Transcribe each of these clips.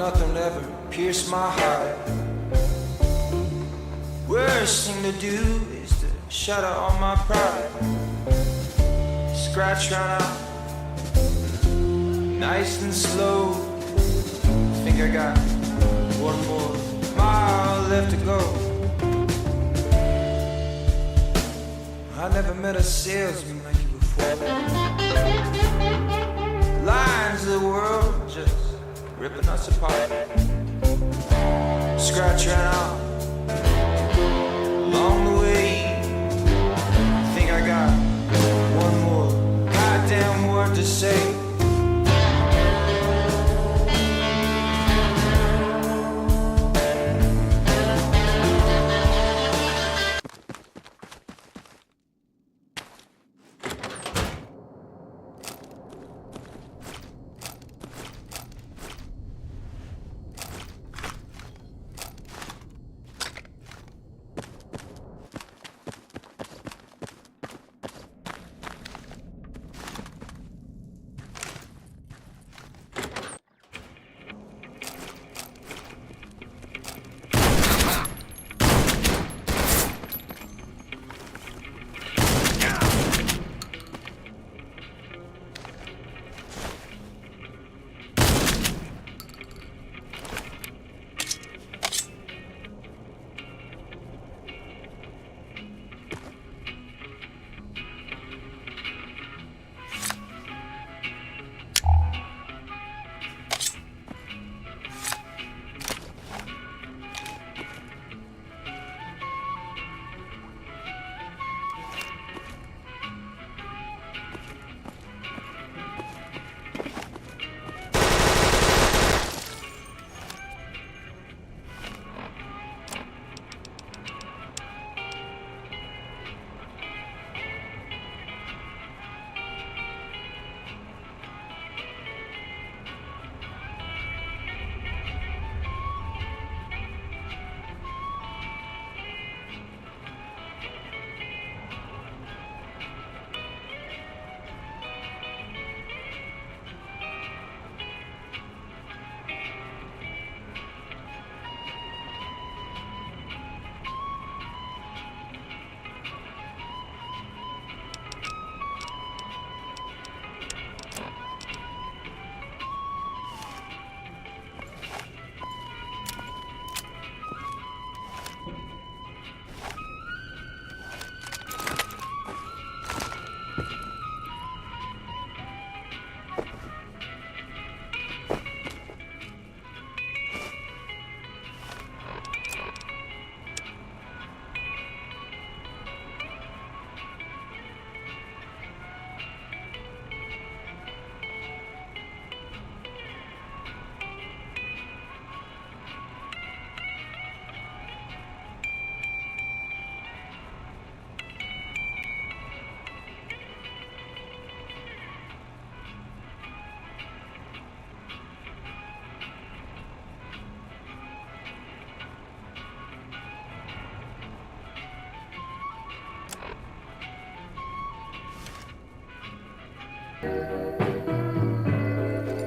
nothing ever pierced my heart. Worst thing to do is to shut out on my pride. Scratch round out, nice and slow. Think I got one more mile left to go. I never met a salesman like you before. Lines of the world just ripping us apart. Scratch ran out along the way. Think I got one more goddamn word to say.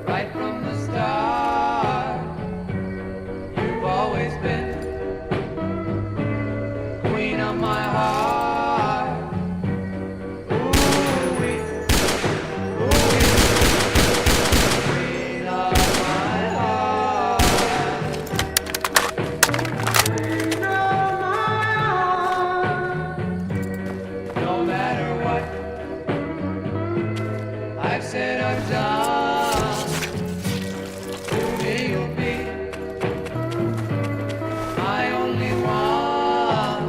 Right from the start, you've always been queen of my heart. Ooh-wee, ooh-wee, queen of my heart. Queen of my heart. No matter what I've said or done, to me you'll be my only one.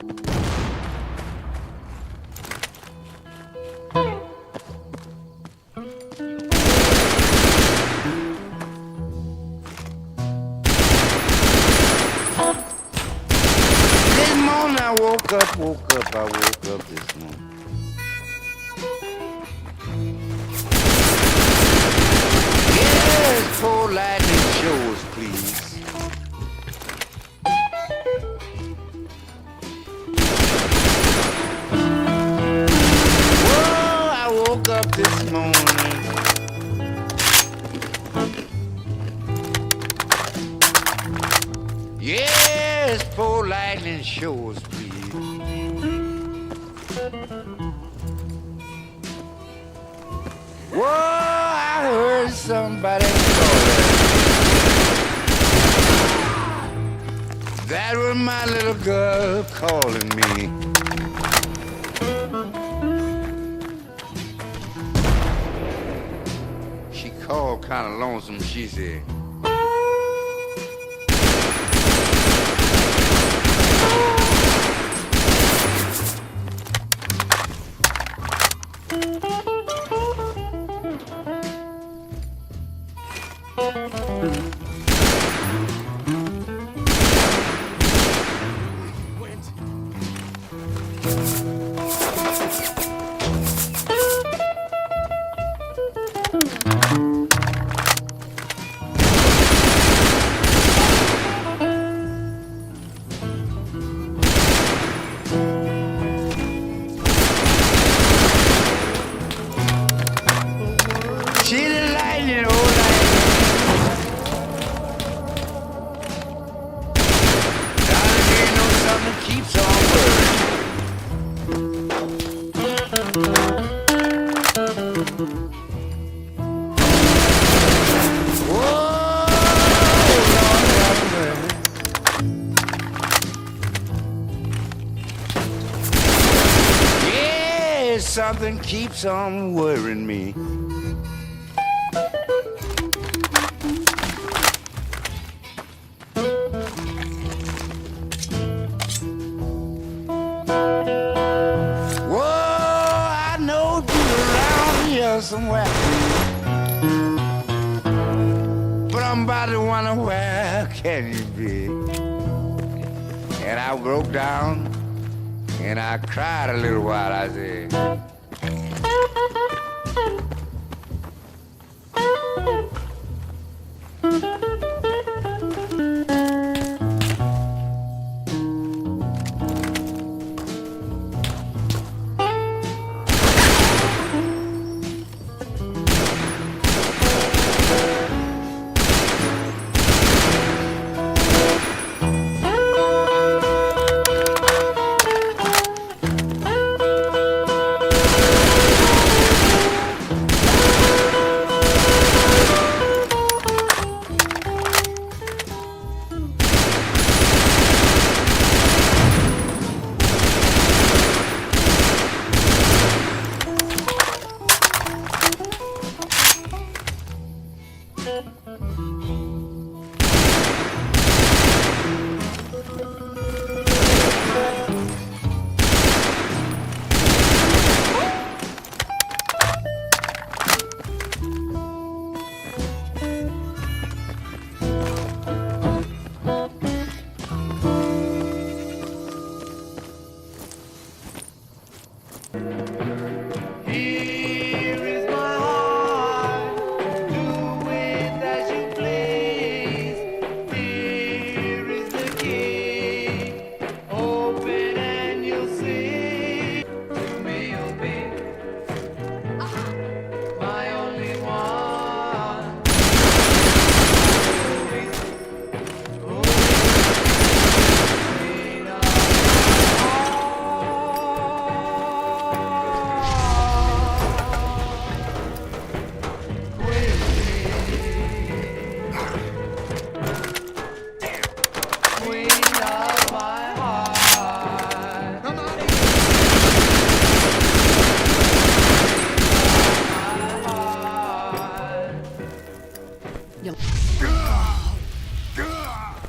This morning I woke up this morning. Yes, for lightning shows, please. Whoa, I woke up this morning. Yes, for lightning shows, please. Whoa, I heard somebody calling. That was my little girl calling me. She called kind of lonesome. She said, she the lightning, oh lightning. Darling, you know something keeps on worrying. Whoa, Lord have mercy. Yeah, something keeps on worrying me. Whoa, I know you're around here somewhere, but I'm about to wonder where can you be? And I broke down and I cried a little while. I said, Here is my heart, do with as you please. Here is the key, open and you'll see. To me you'll be my only one. Queen of my heart.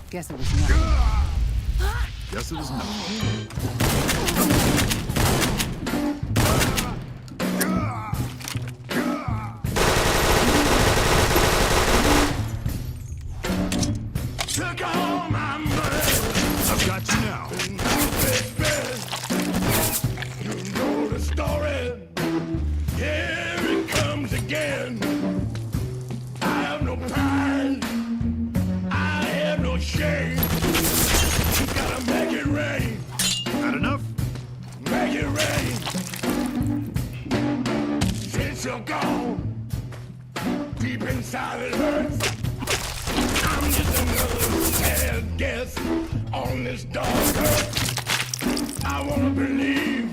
Guess it was nothing. Yes, it is not. Took all my money. I've got you now. You know the story. Here it comes again. I have no pride. I have no shame. You gotta make it rain. Not enough? Make it rain. Since you're gone, deep inside it hurts. I'm just another sad guest on this dark earth. I wanna believe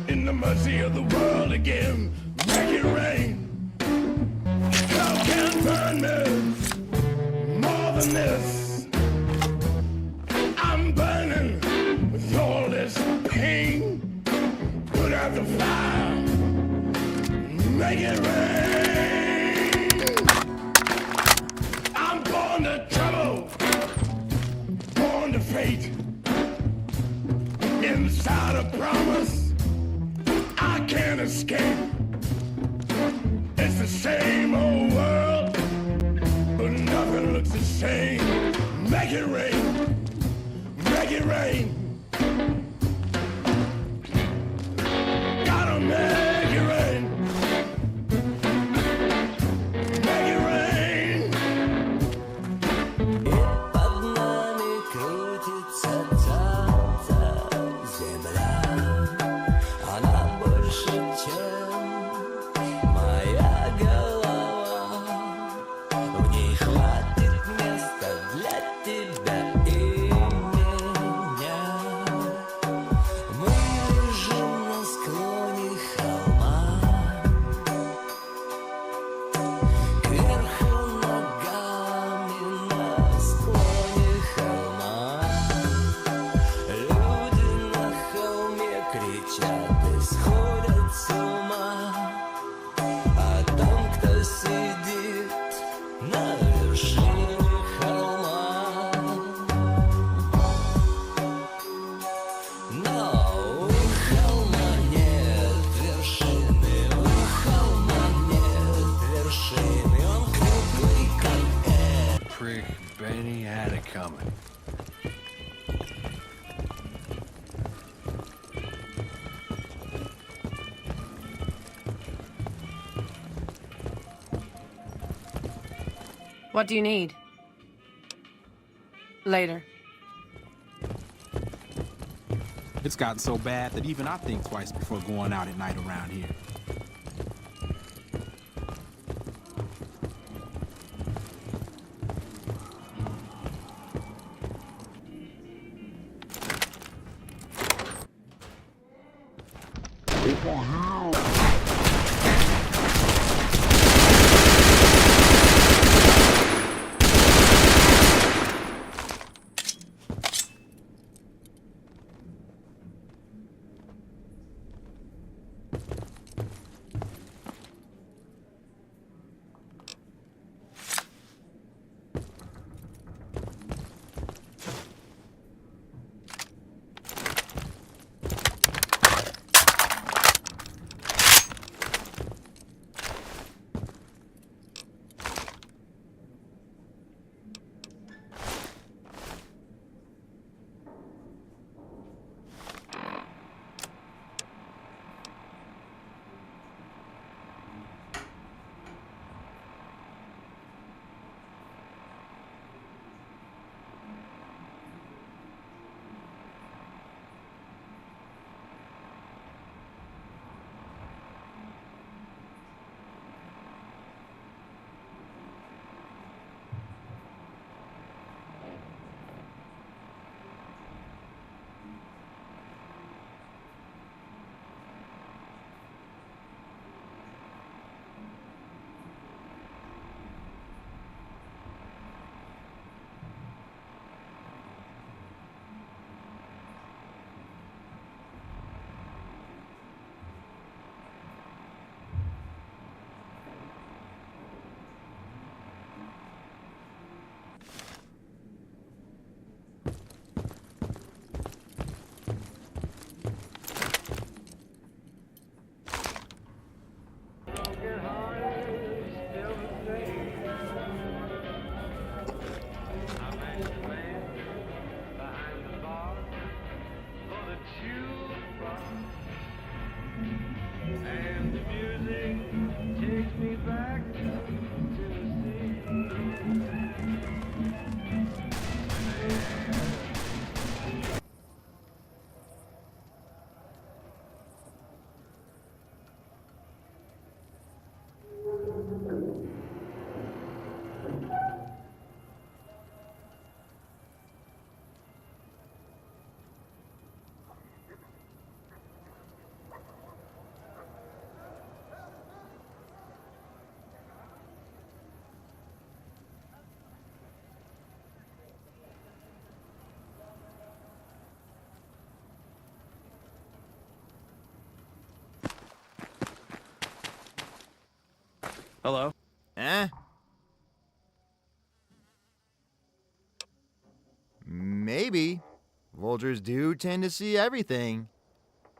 in the mercy of the world again. Make it rain. Hell can burn me more than this. I'm burning with all this pain. Put out the fire. Make it rain. I'm born to trouble, born to fate. Inside a promise, I can't escape. It's the same old world, but nothing looks the same. Make it rain, make it rain. Gotta make it rain. Make it rain. Под нами крутится та земля. Она больше, чем моя голова. В ней хватит места для тебя и меня. Мы лежим на склоне холма. Кверху ногами на склоне холма. Люди на холме кричат и сходят с ума. А там, кто сидит на вершине холма. Но у холма нет вершины, у холма нет вершины. Он круглый, как Prick Benny had it coming. What do you need? Later. It's gotten so bad that even I think twice before going out at night around here. Hello? Eh? Maybe. Vultures do tend to see everything,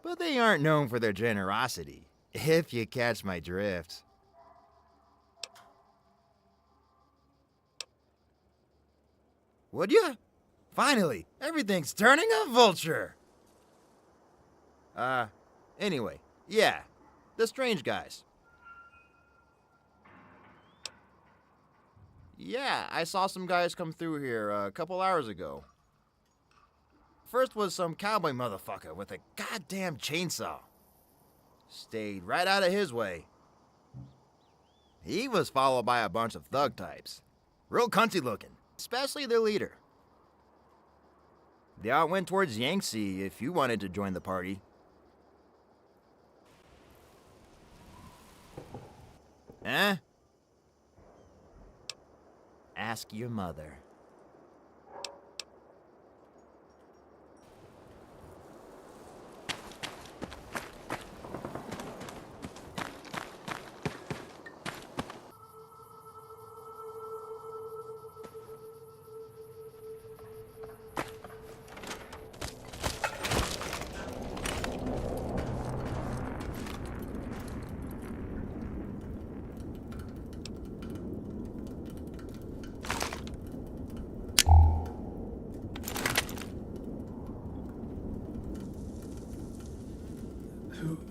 but they aren't known for their generosity, if you catch my drift. Would ya? Finally, everything's turning a vulture! Anyway, yeah, the strange guys. Yeah, I saw some guys come through here a couple hours ago. First was some cowboy motherfucker with a goddamn chainsaw. Stayed right out of his way. He was followed by a bunch of thug types. Real cunty looking, especially their leader. They all went towards Yangtze if you wanted to join the party. Eh? Ask your mother.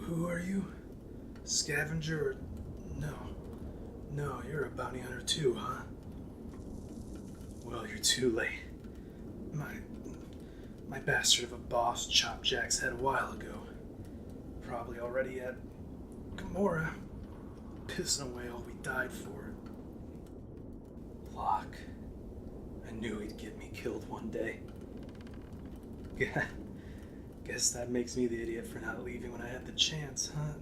Who are you? Scavenger? No. No, you're a bounty hunter too, huh? Well, you're too late. My bastard of a boss chopped Jack's head a while ago. Probably already at Gamora, pissing away all we died for. Locke. I knew he'd get me killed one day. Guess that makes me the idiot for not leaving when I had the chance, huh?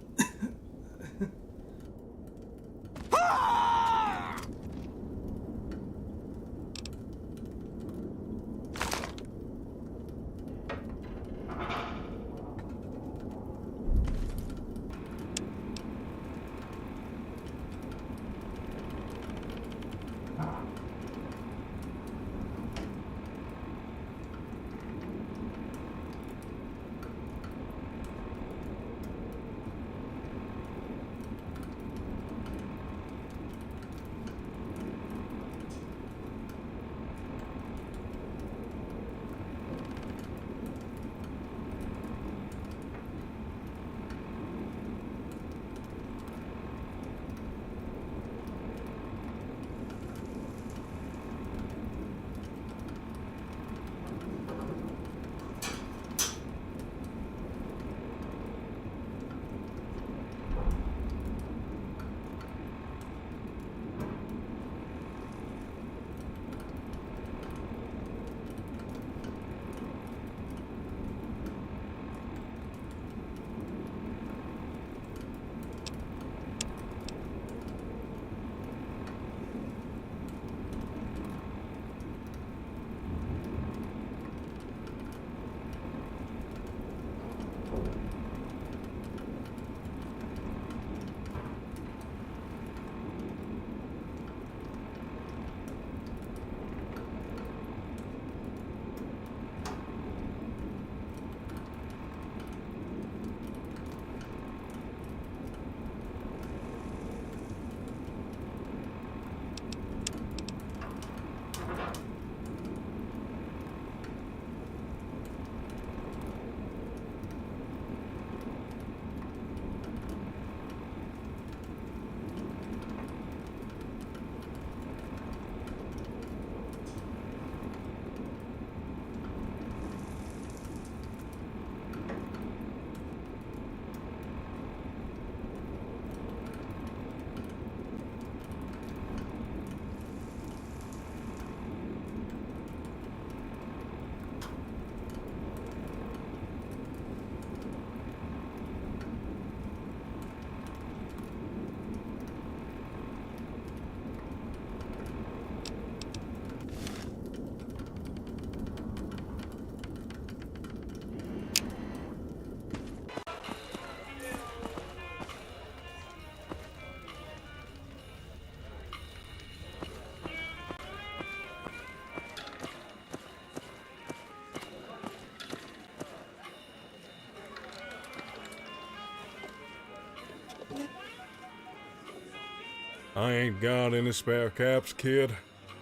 I ain't got any spare caps, kid,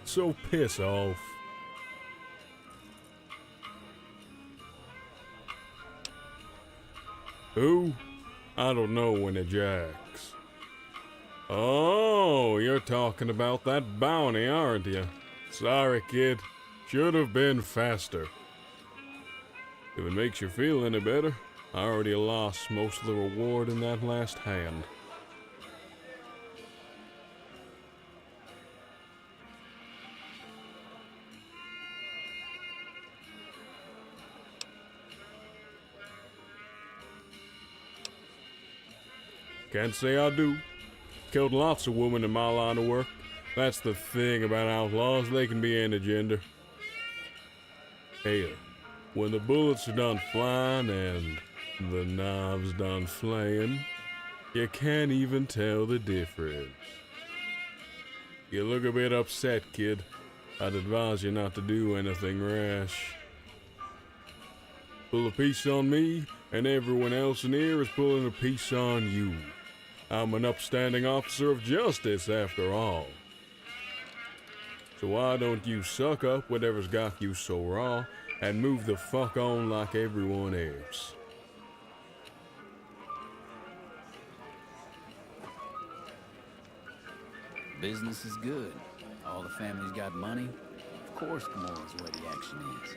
so piss off. Who? I don't know any jacks. Oh, you're talking about that bounty, aren't you? Sorry, kid. Should have been faster. If it makes you feel any better, I already lost most of the reward in that last hand. Can't say I do. Killed lots of women in my line of work. That's the thing about outlaws, they can be any gender. Hell, when the bullets are done flying and the knives done flaying, you can't even tell the difference. You look a bit upset, kid. I'd advise you not to do anything rash. Pull a piece on me, and everyone else in here is pulling a piece on you. I'm an upstanding officer of justice, after all. So why don't you suck up whatever's got you so raw and move the fuck on like everyone else? Business is good. All the family's got money. Of course, Gamora's where the action is.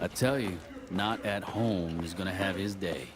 I tell you, not at home is gonna have his day.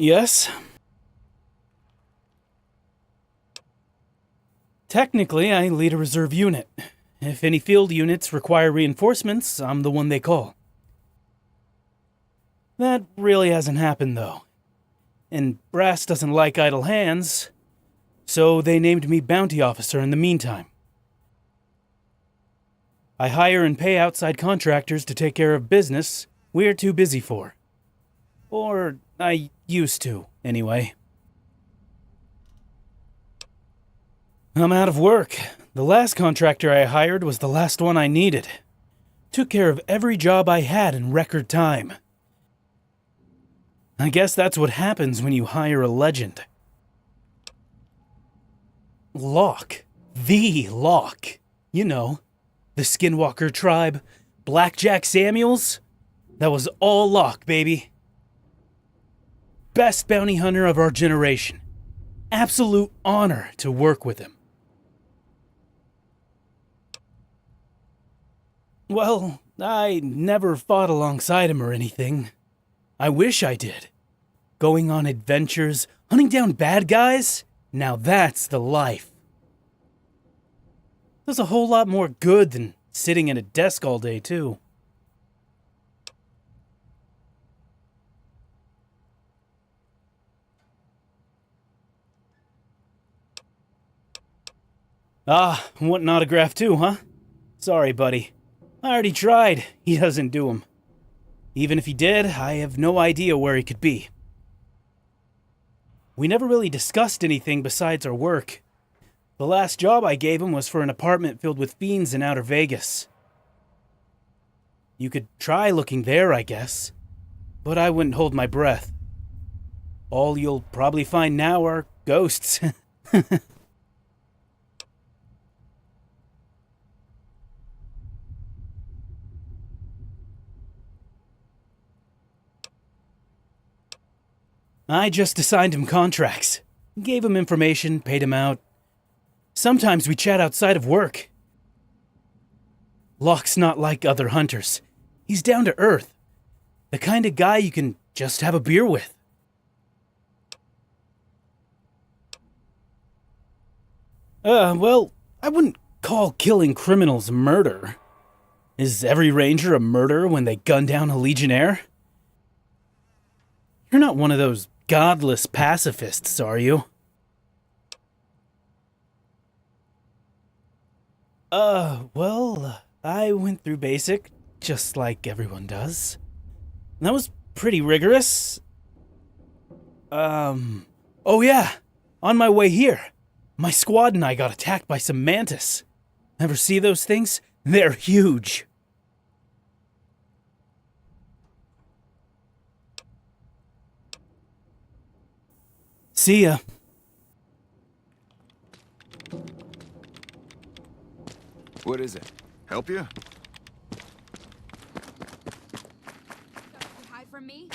Yes. Technically, I lead a reserve unit. If any field units require reinforcements, I'm the one they call. That really hasn't happened, though. And Brass doesn't like idle hands, so they named me bounty officer in the meantime. I hire and pay outside contractors to take care of business we're too busy for. Or I used to, anyway. I'm out of work. The last contractor I hired was the last one I needed. Took care of every job I had in record time. I guess that's what happens when you hire a legend. Locke. The Locke. You know, the Skinwalker tribe, Blackjack Samuels. That was all Locke, baby. Best bounty hunter of our generation. Absolute honor to work with him. Well, I never fought alongside him or anything. I wish I did. Going on adventures, hunting down bad guys? Now that's the life. Does a whole lot more good than sitting in a desk all day, too. Ah, want an autograph too, huh? Sorry, buddy. I already tried. He doesn't do 'em. Even if he did, I have no idea where he could be. We never really discussed anything besides our work. The last job I gave him was for an apartment filled with fiends in outer Vegas. You could try looking there, I guess. But I wouldn't hold my breath. All you'll probably find now are ghosts. I just assigned him contracts. Gave him information, paid him out. Sometimes we chat outside of work. Locke's not like other hunters. He's down to earth. The kind of guy you can just have a beer with. Well, I wouldn't call killing criminals murder. Is every ranger a murderer when they gun down a legionnaire? You're not one of those godless pacifists, are you? Well, I went through basic, just like everyone does. That was pretty rigorous. Oh yeah, on my way here, my squad and I got attacked by some mantis. Ever see those things? They're huge. See ya. What is it? Help you? Hide from me?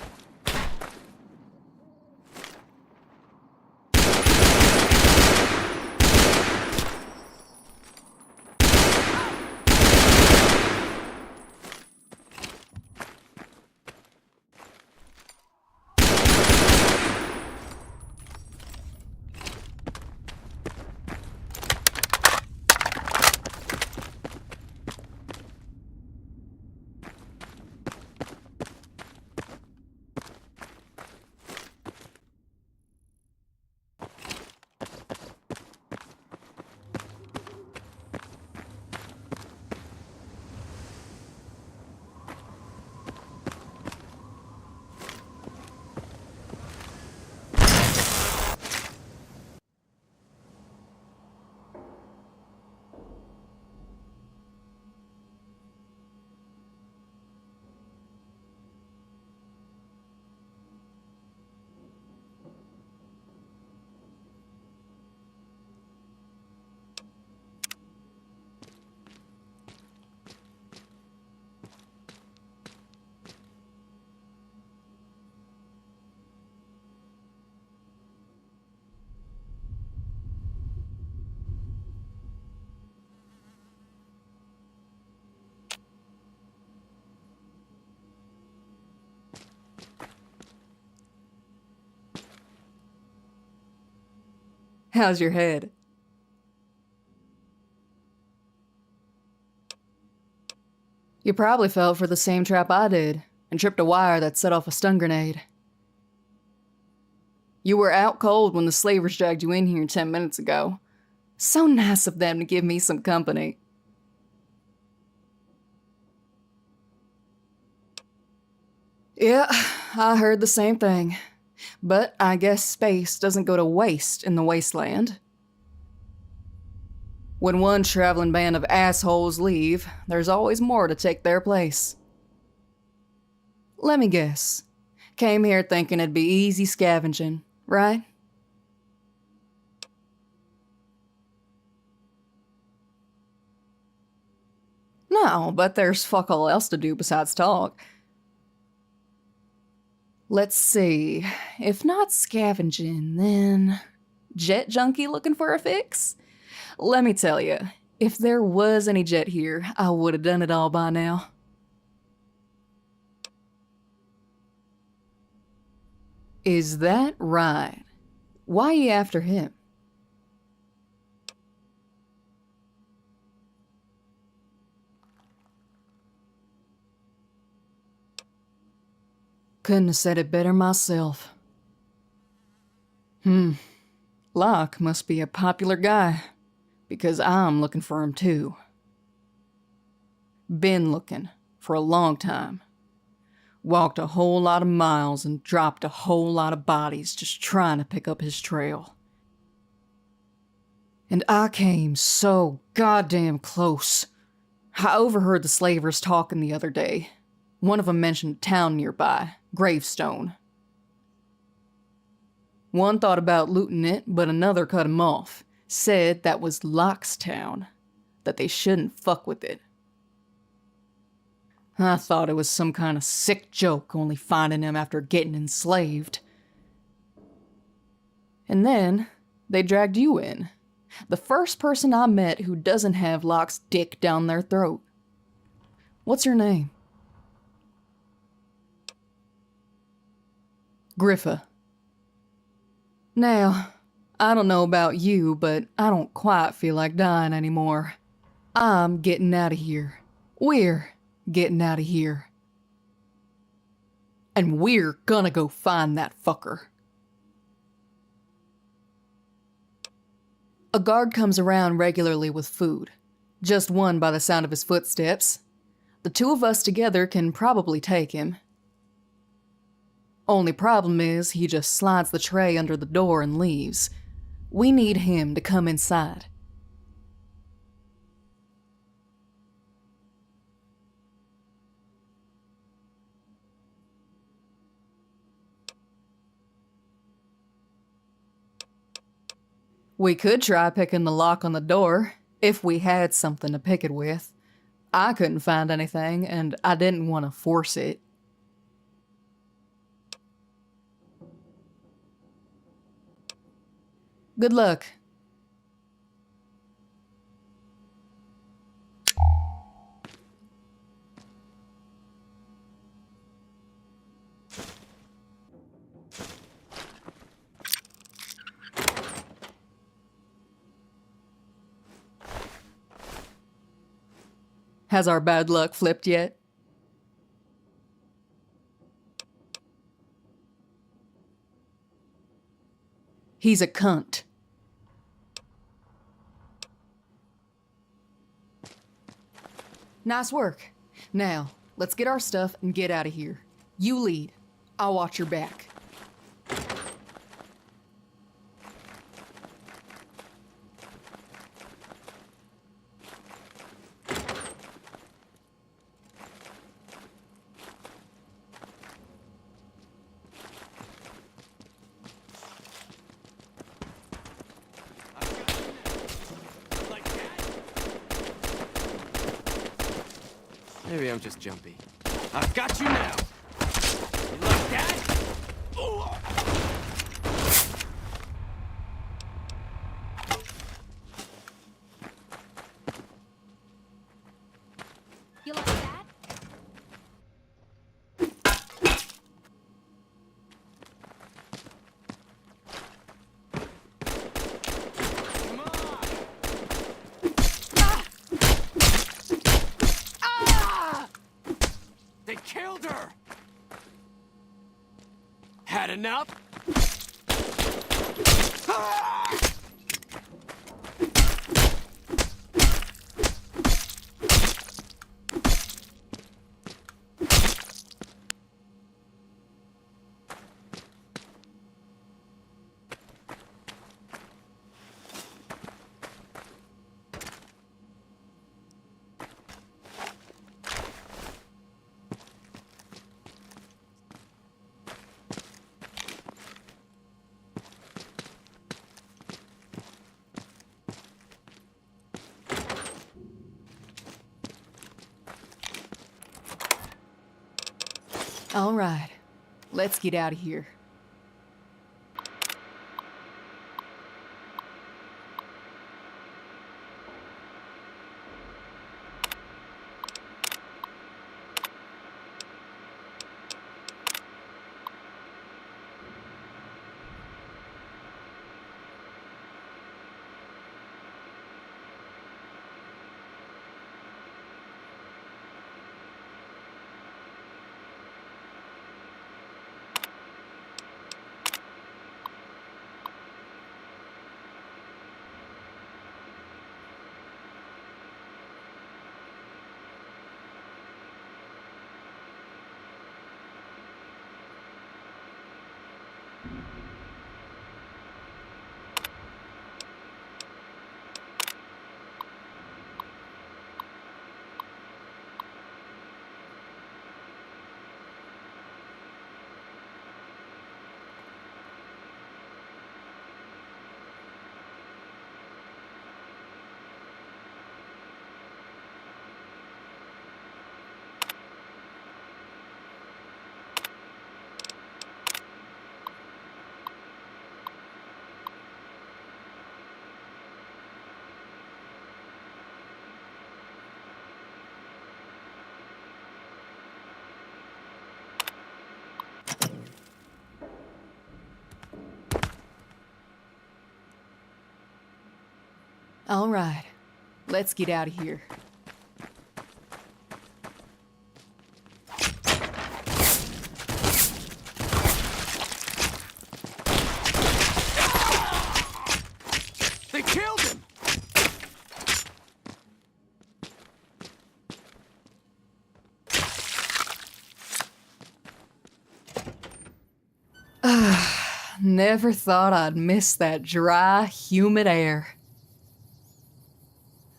How's your head? You probably fell for the same trap I did and tripped a wire that set off a stun grenade. You were out cold when the slavers dragged you in here 10 minutes ago. So nice of them to give me some company. Yeah, I heard the same thing. But I guess space doesn't go to waste in the wasteland. When one traveling band of assholes leave, there's always more to take their place. Let me guess. Came here thinking it'd be easy scavenging, right? No, but there's fuck all else to do besides talk. Let's see. If not scavenging, then jet junkie looking for a fix? Let me tell you, if there was any jet here, I would have done it all by now. Is that right? Why you after him? Couldn't have said it better myself. Locke must be a popular guy, because I'm looking for him too. Been looking for a long time. Walked a whole lot of miles and dropped a whole lot of bodies just trying to pick up his trail. And I came so goddamn close. I overheard the slavers talking the other day. One of them mentioned a town nearby, Gravestone. One thought about looting it, but another cut him off. Said that was Locke's town, that they shouldn't fuck with it. I thought it was some kind of sick joke, only finding him after getting enslaved. And then they dragged you in. The first person I met who doesn't have Locke's dick down their throat. What's your name? Griffa. Now, I don't know about you, but I don't quite feel like dying anymore. I'm getting out of here. We're getting out of here. And we're gonna go find that fucker. A guard comes around regularly with food. Just one by the sound of his footsteps. The two of us together can probably take him. Only problem is, he just slides the tray under the door and leaves. We need him to come inside. We could try picking the lock on the door, if we had something to pick it with. I couldn't find anything, and I didn't want to force it. Good luck. Has our bad luck flipped yet? He's a cunt. Nice work. Now, let's get our stuff and get out of here. You lead. I'll watch your back. Maybe I'm just jumpy. I've got you now! You like that? You like that? killed her! Had enough? Ah! All right, let's get out of here. All right, let's get out of here. They killed him! Never thought I'd miss that dry, humid air.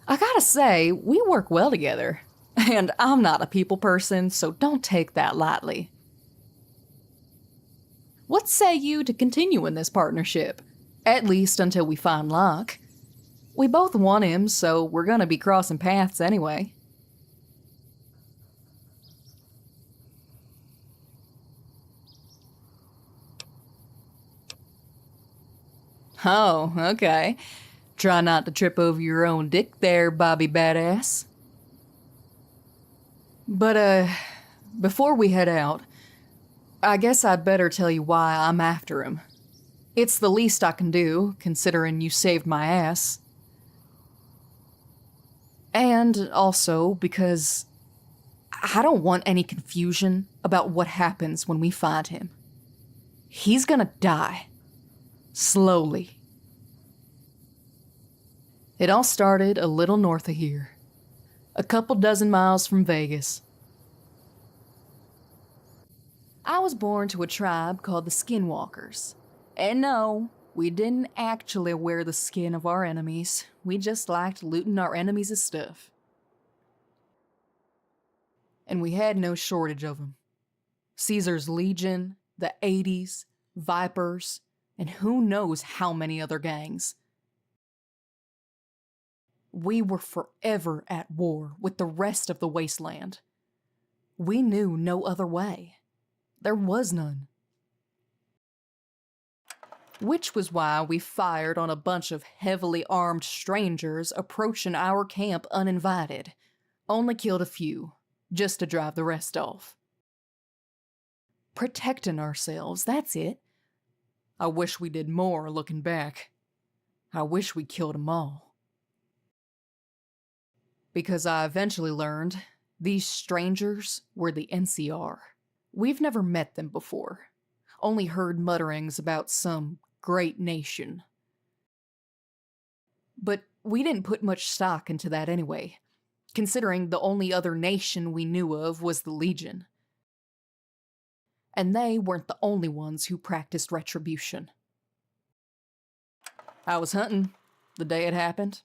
I gotta say, we work well together. And I'm not a people person, so don't take that lightly. What say you to continue in this partnership? At least until we find Locke. We both want him, so we're gonna be crossing paths anyway. Oh, okay. Try not to trip over your own dick there, Bobby Badass. But, before we head out, I guess I'd better tell you why I'm after him. It's the least I can do, considering you saved my ass. And also because I don't want any confusion about what happens when we find him. He's gonna die. Slowly. It all started a little north of here. A couple dozen miles from Vegas. I was born to a tribe called the Skinwalkers. And no, we didn't actually wear the skin of our enemies. We just liked looting our enemies' stuff. And we had no shortage of them. Caesar's Legion, the 80s, Vipers, and who knows how many other gangs. We were forever at war with the rest of the wasteland. We knew no other way. There was none. Which was why we fired on a bunch of heavily armed strangers approaching our camp uninvited. Only killed a few, just to drive the rest off. Protecting ourselves, that's it. I wish we did more looking back. I wish we killed them all. Because I eventually learned These strangers were the NCR. We've never met them before, only heard mutterings about some great nation. But we didn't put much stock into that anyway, considering the only other nation we knew of was the Legion. And they weren't the only ones who practiced retribution. I was hunting the day it happened.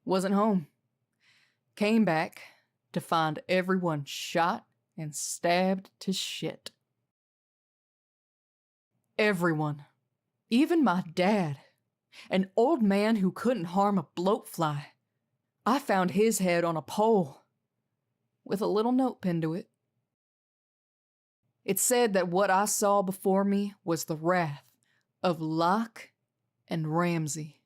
Wasn't home. Came back to find everyone shot and stabbed to shit. Everyone. Even my dad. An old man who couldn't harm a bloatfly. I found his head on a pole with a little note pinned to it. It said that what I saw before me was the wrath of Locke and Ramsey,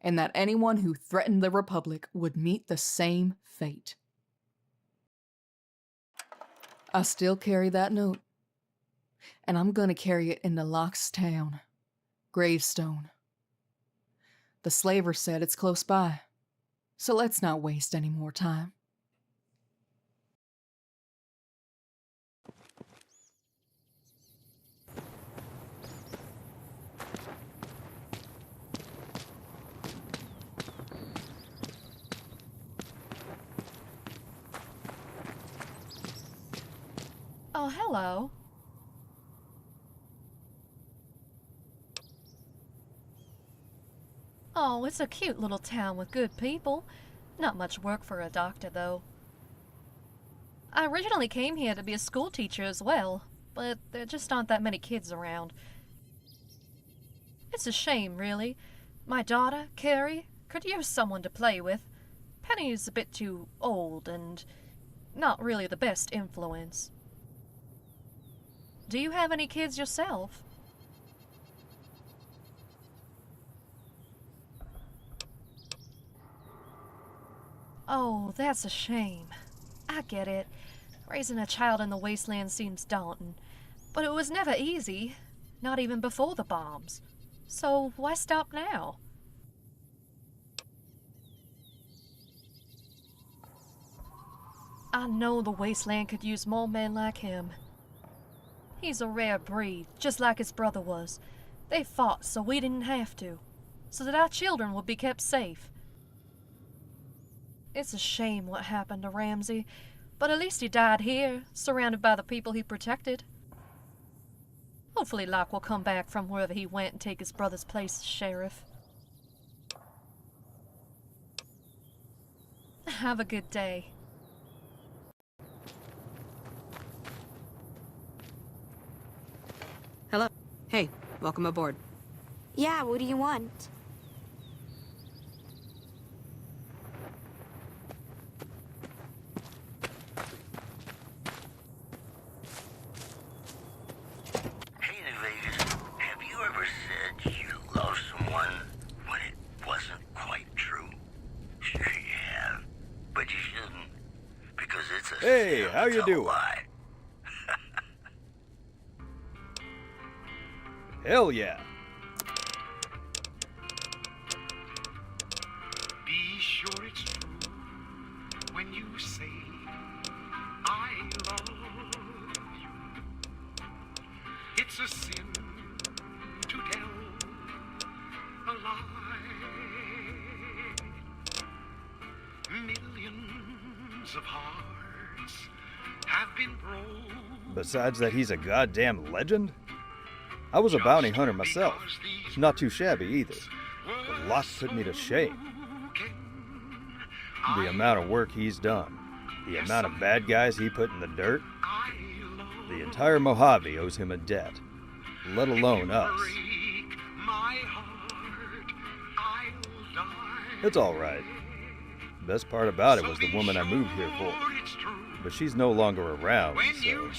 and that anyone who threatened the Republic would meet the same fate. I still carry that note, and I'm gonna carry it into Locke's town, Gravestone. The slaver said it's close by, so let's not waste any more time. Oh, hello. Oh, it's a cute little town with good people. Not much work for a doctor, though. I originally came here to be a school teacher as well, but there just aren't that many kids around. It's a shame, really. My daughter, Carrie, could use someone to play with. Penny's a bit too old and not really the best influence. Do you have any kids yourself? Oh, that's a shame. I get it. Raising a child in the wasteland seems daunting. But it was never easy, not even before the bombs. So why stop now? I know the wasteland could use more men like him. He's a rare breed, just like his brother was. They fought so we didn't have to, so that our children would be kept safe. It's a shame what happened to Ramsey, but at least he died here, surrounded by the people he protected. Hopefully Locke will come back from wherever he went and take his brother's place as sheriff. Have a good day. Hello. Hey, welcome aboard. Yeah, what do you want? Hey, Vegas, have you ever said you love someone when it wasn't quite true? Sure you have, but you shouldn't, because it's a Hey, sin how you to doing? lie. Hell yeah. Be sure it's true when you say I love you. It's a sin to tell a lie. Millions of hearts have been broken. Besides that he's a goddamn legend? I was a bounty hunter myself. Not too shabby either. But Locke put me to shame. The amount of work he's done, the amount of bad guys he put in the dirt, the entire Mojave owes him a debt, let alone us. It's alright. Best part about it was the woman I moved here for. But she's no longer around, so...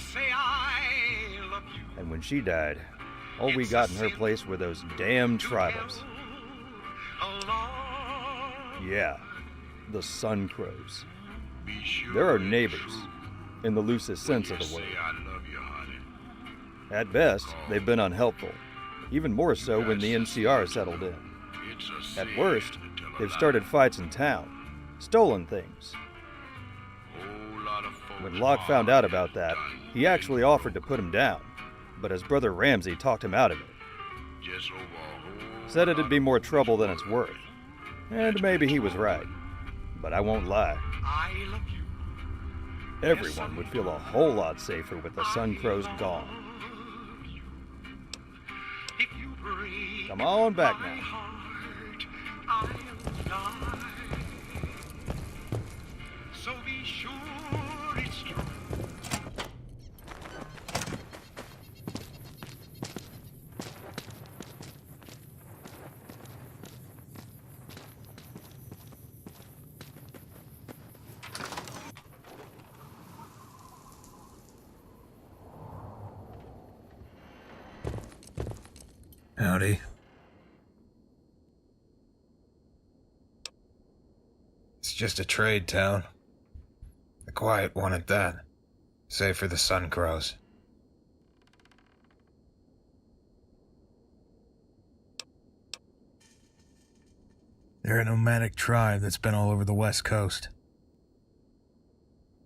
And when she died, all we got in her place were those damn tribals. Yeah, the Sun Crows. They're our neighbors, in the loosest sense of the word. At best, they've been unhelpful, even more so when the NCR settled in. At worst, they've started fights in town, stolen things. When Locke found out about that, he actually offered to put him down, but his brother Ramsey talked him out of it. Said it'd be more trouble than it's worth. And maybe he was right. But I won't lie. Everyone would feel a whole lot safer with the Sun Crows gone. Come on back now. So be sure it's true. Howdy. It's just a trade town. A quiet one at that. Save for the Sun Crows. They're a nomadic tribe that's been all over the West Coast.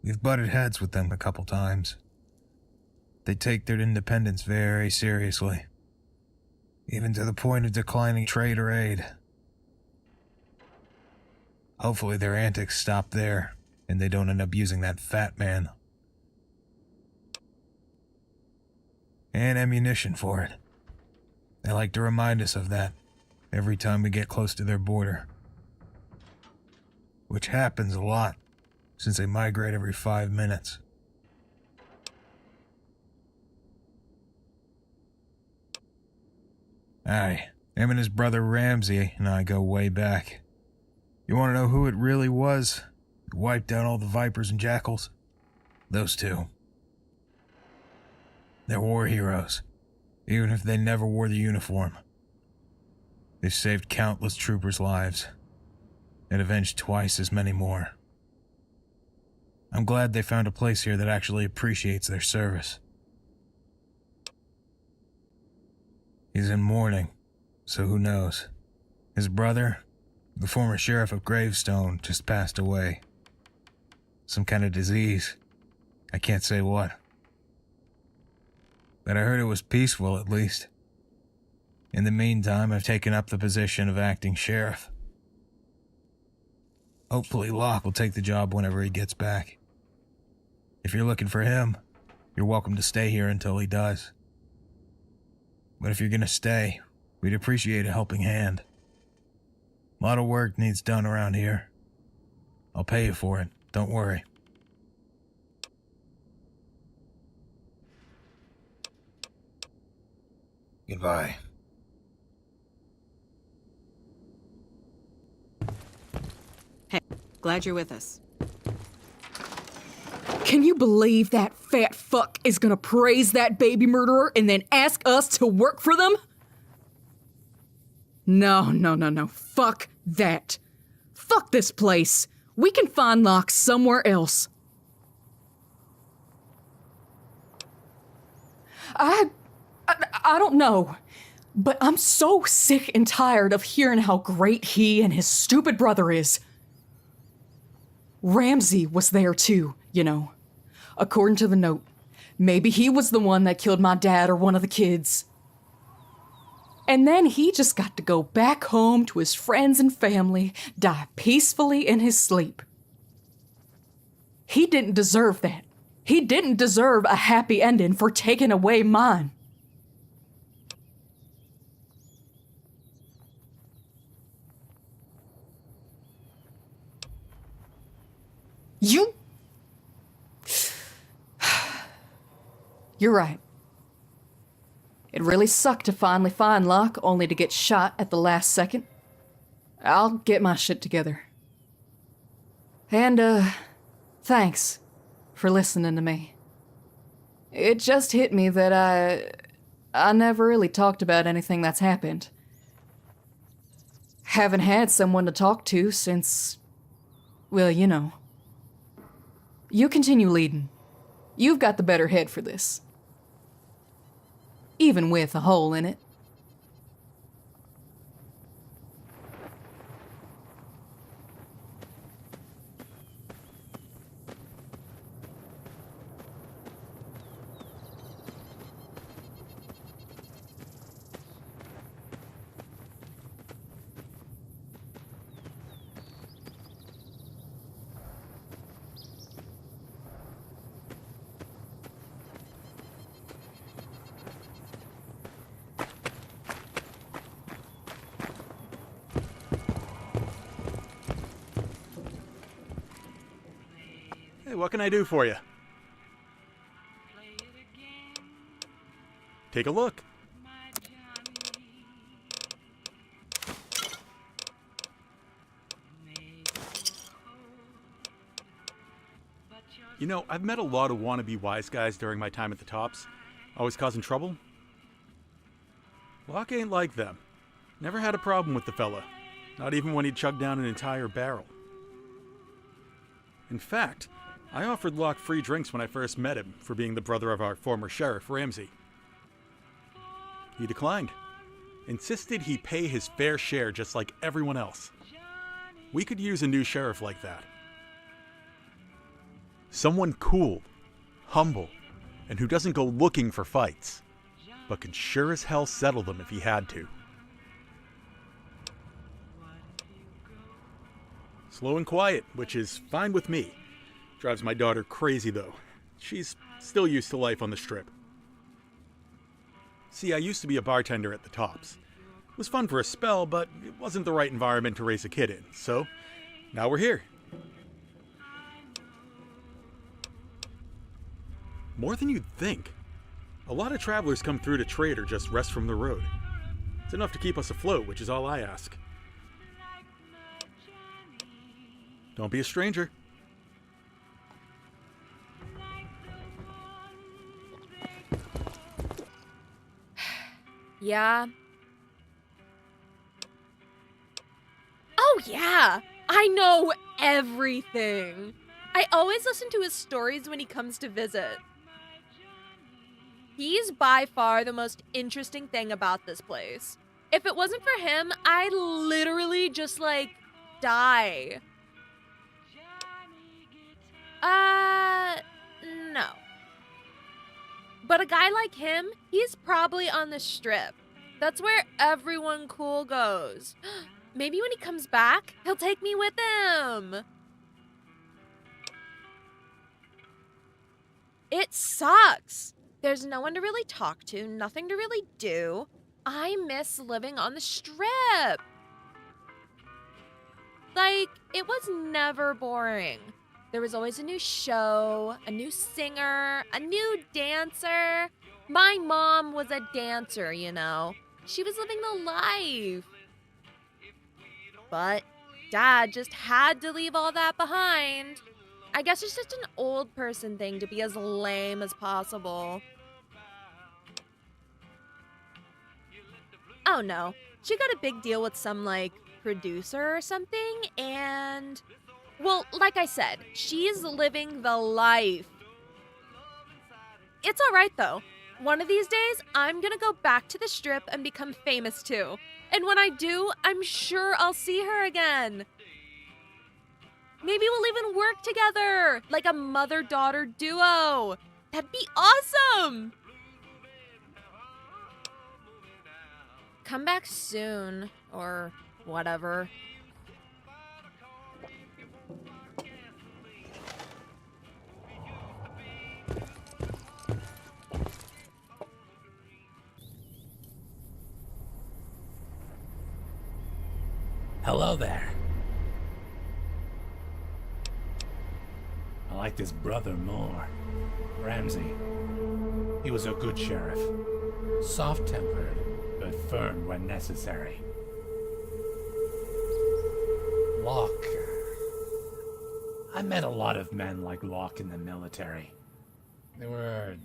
We've butted heads with them a couple times. They take their independence very seriously. Even to the point of declining trade or aid. Hopefully their antics stop there, and they don't end up using that fat man. And ammunition for it. They like to remind us of that every time we get close to their border. Which happens a lot, since they migrate every 5 minutes. Aye, him and his brother Ramsey and I go way back. You want to know who it really was that wiped out all the vipers and jackals? Those two. They're war heroes, even if they never wore the uniform. They saved countless troopers' lives, and avenged twice as many more. I'm glad they found a place here that actually appreciates their service. He's in mourning, so who knows? His brother, the former sheriff of Gravestone, just passed away. Some kind of disease. I can't say what. But I heard it was peaceful, at least. In the meantime, I've taken up the position of acting sheriff. Hopefully Locke will take the job whenever he gets back. If you're looking for him, you're welcome to stay here until he does. But if you're gonna stay, we'd appreciate a helping hand. A lot of work needs done around here. I'll pay you for it, don't worry. Goodbye. Hey, glad you're with us. Can you believe that fat fuck is gonna praise that baby murderer and then ask us to work for them? No. Fuck that. Fuck this place. We can find Locke somewhere else. I don't know, but I'm so sick and tired of hearing how great he and his stupid brother is. Ramsey was there too, you know. According to the note, maybe he was the one that killed my dad or one of the kids. And then he just got to go back home to his friends and family, die peacefully in his sleep. He didn't deserve that. He didn't deserve a happy ending for taking away mine. You're right. It really sucked to finally find Locke, only to get shot at the last second. I'll get my shit together. And, thanks for listening to me. It just hit me that I never really talked about anything that's happened. Haven't had someone to talk to since, well, you know. You continue leading. You've got the better head for this. Even with a hole in it. what can I do for you? Take a look. You know, I've met a lot of wannabe wise guys during my time at the Tops, always causing trouble. Locke ain't like them. Never had a problem with the fella, not even when he'd chugged down an entire barrel. In fact, I offered Locke free drinks when I first met him for being the brother of our former sheriff, Ramsey. He declined. Insisted he pay his fair share just like everyone else. We could use a new sheriff like that. Someone cool, humble, and who doesn't go looking for fights, but can sure as hell settle them if he had to. Slow and quiet, which is fine with me. Drives my daughter crazy though. She's still used to life on the Strip. See, I used to be a bartender at the Tops. It was fun for a spell, but it wasn't the right environment to raise a kid in, so now we're here. More than you'd think. A lot of travelers come through to trade or just rest from the road. It's enough to keep us afloat, which is all I ask. Don't be a stranger. Yeah. Oh, yeah! I know everything! I always listen to his stories when he comes to visit. He's by far the most interesting thing about this place. If it wasn't for him, I'd literally just, die. No. But a guy like him, he's probably on the Strip. That's where everyone cool goes. Maybe when he comes back, he'll take me with him. It sucks. There's no one to really talk to, nothing to really do. I miss living on the Strip. It was never boring. There was always a new show, a new singer, a new dancer. My mom was a dancer, you know. She was living the life. But Dad just had to leave all that behind. I guess it's just an old person thing to be as lame as possible. Oh no, she got a big deal with some, producer or something, and... Well, like I said, she's living the life. It's alright though. One of these days, I'm gonna go back to the Strip and become famous too. And when I do, I'm sure I'll see her again. Maybe we'll even work together, like a mother-daughter duo. That'd be awesome! Come back soon, or whatever. Hello there. I like this brother more. Ramsey. He was a good sheriff. Soft-tempered, but firm when necessary. Locke. I met a lot of men like Locke in the military. They were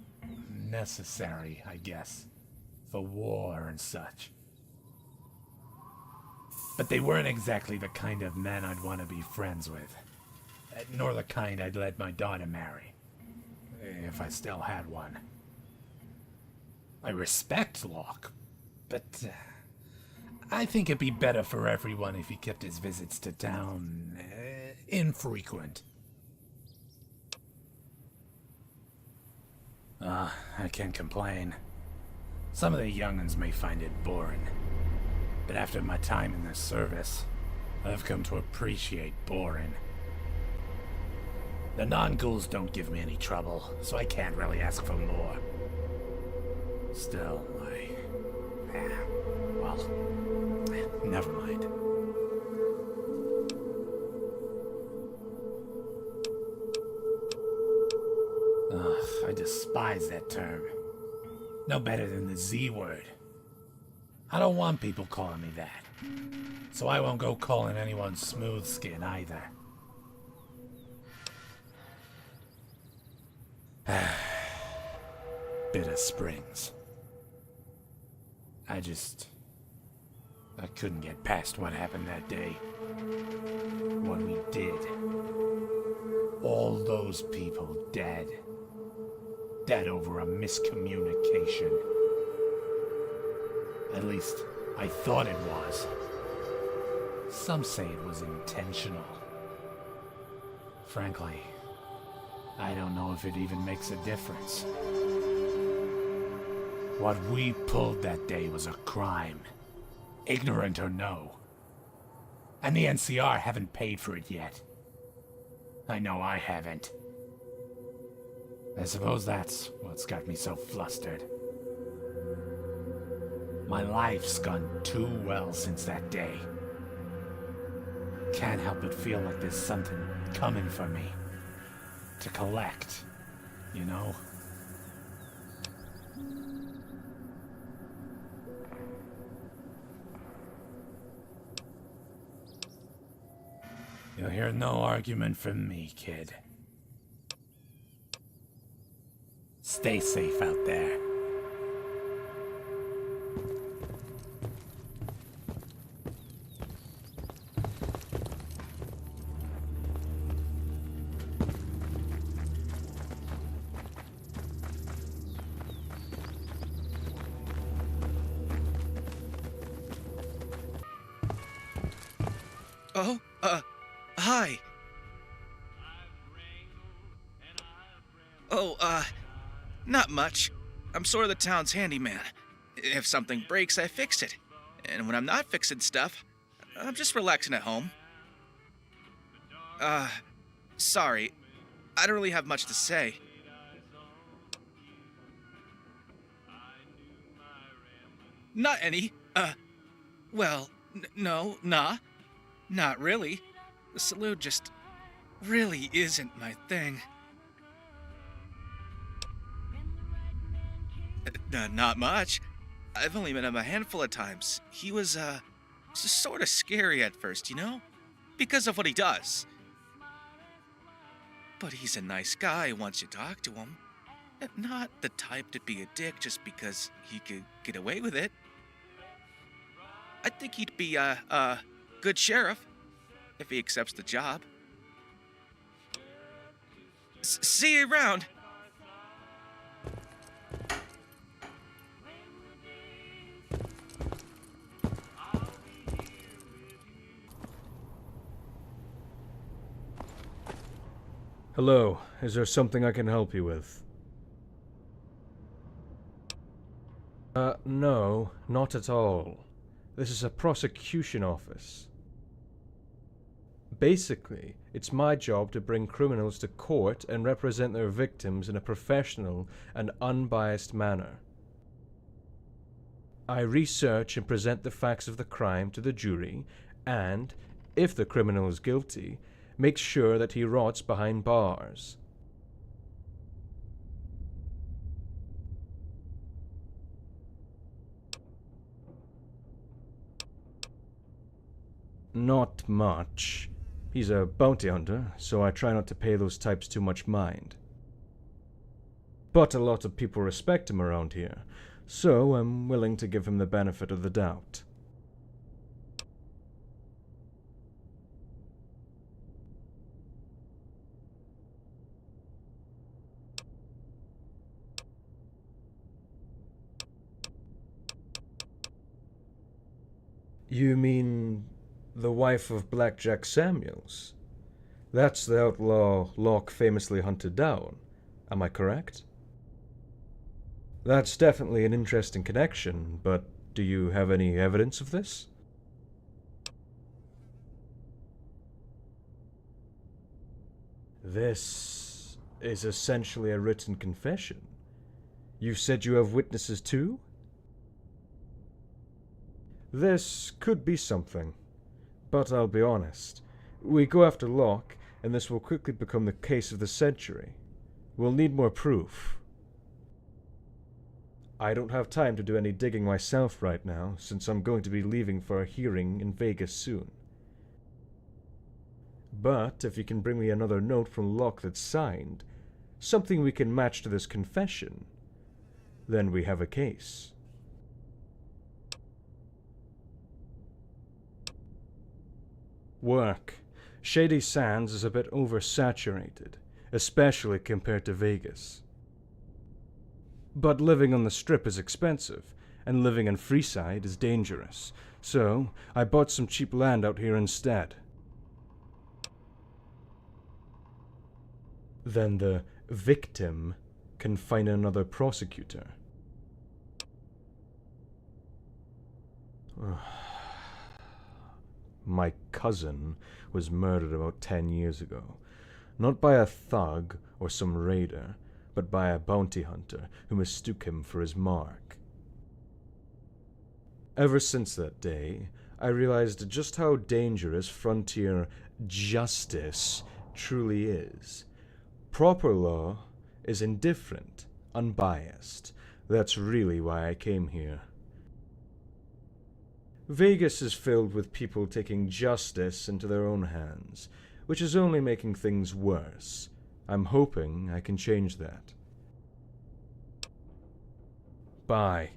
necessary, I guess, for war and such. But they weren't exactly the kind of men I'd want to be friends with. Nor the kind I'd let my daughter marry. If I still had one. I respect Locke, but I think it'd be better for everyone if he kept his visits to town infrequent. I can't complain. Some of the young'uns may find it boring. But after my time in the service, I've come to appreciate boring. The non-ghouls don't give me any trouble, so I can't really ask for more. Still, never mind. Ugh, I despise that term. No better than the Z word. I don't want people calling me that. So I won't go calling anyone smooth skin either. Bitter Springs. I couldn't get past what happened that day. What we did. All those people dead. Dead over a miscommunication. At least, I thought it was. Some say it was intentional. Frankly, I don't know if it even makes a difference. What we pulled that day was a crime. Ignorant or no. And the NCR haven't paid for it yet. I know I haven't. I suppose that's what's got me so flustered. My life's gone too well since that day. Can't help but feel like there's something coming for me. To collect, you know? You'll hear no argument from me, kid. Stay safe out there. Oh, hi. Oh, not much. I'm sort of the town's handyman. If something breaks, I fix it. And when I'm not fixing stuff, I'm just relaxing at home. Sorry. I don't really have much to say. Not any. Well, no, not really. The saloon just really isn't my thing. Not much. I've only met him a handful of times. He was, sort of scary at first, you know? Because of what he does. But he's a nice guy once you talk to him. Not the type to be a dick just because he could get away with it. I think he'd be a good sheriff if he accepts the job. See you around. Hello, is there something I can help you with? No, not at all. This is a prosecution office. Basically, it's my job to bring criminals to court and represent their victims in a professional and unbiased manner. I research and present the facts of the crime to the jury, and, if the criminal is guilty, make sure that he rots behind bars. Not much. He's a bounty hunter, so I try not to pay those types too much mind. But a lot of people respect him around here, so I'm willing to give him the benefit of the doubt. You mean the wife of Blackjack Samuels? That's the outlaw Locke famously hunted down, am I correct? That's definitely an interesting connection, but do you have any evidence of this? This is essentially a written confession. You said you have witnesses too? This could be something, but I'll be honest. We go after Locke, and this will quickly become the case of the century. We'll need more proof. I don't have time to do any digging myself right now, since I'm going to be leaving for a hearing in Vegas soon. But if you can bring me another note from Locke that's signed, something we can match to this confession, then we have a case. Work. Shady Sands is a bit oversaturated, especially compared to Vegas. But living on the Strip is expensive, and living in Freeside is dangerous, so I bought some cheap land out here instead. Then the victim can find another prosecutor. My cousin was murdered about 10 years ago, not by a thug or some raider, but by a bounty hunter who mistook him for his mark. Ever since that day, I realized just how dangerous frontier justice truly is. Proper law is indifferent, unbiased. That's really why I came here. Vegas is filled with people taking justice into their own hands, which is only making things worse. I'm hoping I can change that. Bye.